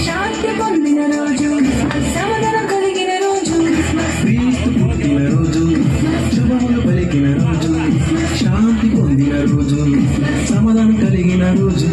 శాంతి పొందిన రోజు, సమాధానం కలిగిన రోజు, క్రీస్తు పుట్టిన రోజు, శుభములు పలికిన రోజు, శాంతి పొందిన రోజు, సమాధానం కలిగిన రోజు.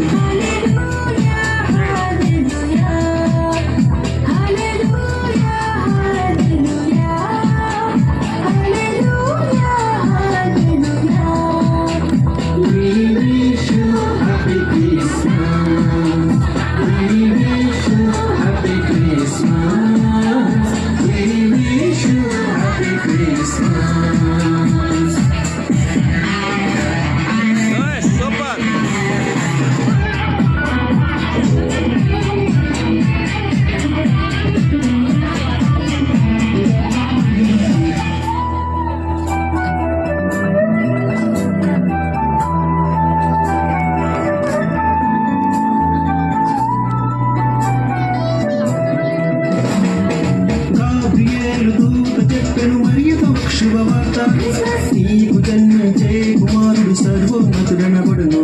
శుభవార్త, నీకు జన్మించే కుమారుడు సర్వోన్నతుడనబడును.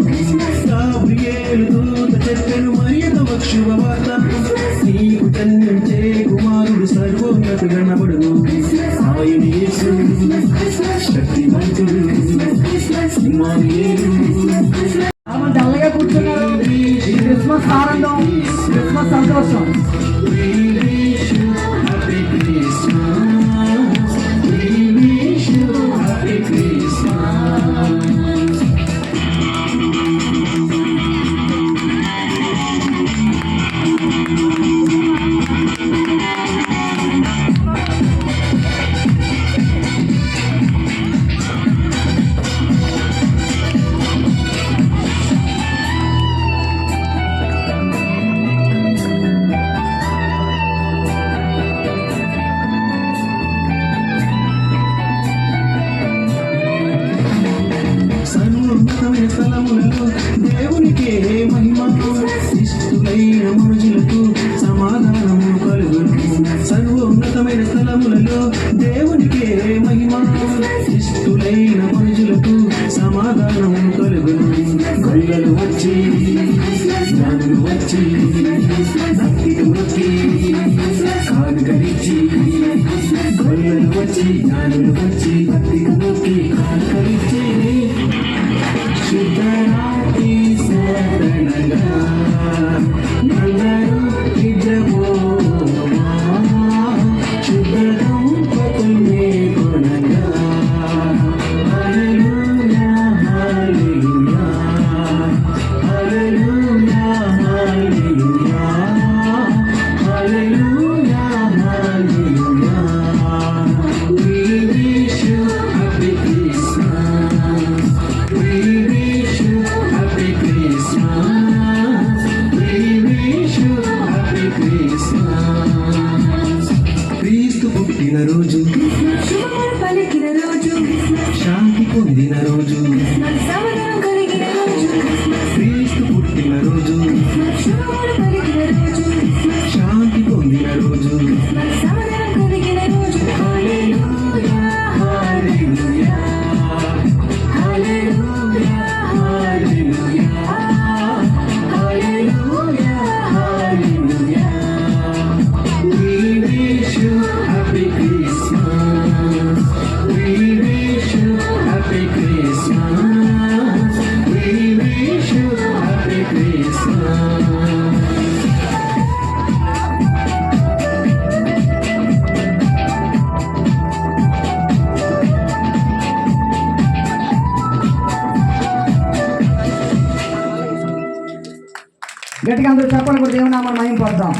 గాబ్రియేలు దూత చెప్పెను మరియకు శుభవార్త, నీకు జన్మించే కుమారుడు సర్వోన్నతుడనబడును. ఆయన యేసు శక్తివంతుడు, ఇమ్మానుయేలు. తెల్లగా కూర్చున్నారు. క్రిస్మస్ ఆనందం, క్రిస్మస్ సంతోషం. సర్వోన్నతమైన స్థలములలో దేవునికే మహిమ, ఇష్టులైన మనుషులకు సమాధానము కలుగును. సర్వోన్నతమైన స్థలములలో దేవునికే మహిమ, ఇష్టులైన మనుషులకు సమాధానము కలుగును. గొల్లలు వచ్చి జ్ఞానులు వచ్చి భక్తికి మొక్కి కానుకలిచ్చి, గొల్లలు వచ్చి జ్ఞానులు వచ్చి భక్తికి మొక్కి కానుకలిచ్చి, శుద్ధరాతి శరణగా నల్లరు నిజమోమా, శుద్ధ దంపతుల్ని కొనగా. హల్లెలూయా హల్లెలూయా హల్లెలూయా హల్లెలూయా హల్లెలూయా హల్లెలూయా. We wish you happy Christmas. We wish you happy Christmas. We wish you happy Christmas. క్రీస్తు పుట్టిన రోజు, శుభములు పలికిన రోజు, శాంతి పొందిన రోజు, సమాధానం కలిగిన రోజు, క్రీస్తు పుట్టిన రోజు, శుభములు పలికిన రోజు, శాంతి పొందిన రోజు. సమాధానం కలిగిన రోజు. హల్లెలూయా హల్లెలూయా హల్లెలూయా హల్లెలూయా హల్లెలూయా హల్లెలూయా. We wish you happy Christmas. We wish you happy Christmas. We wish you happy Christmas. గట్టిగా అందరూ చెప్పండి, కూడా దేవునామాన్ని మహిమ పడతాం.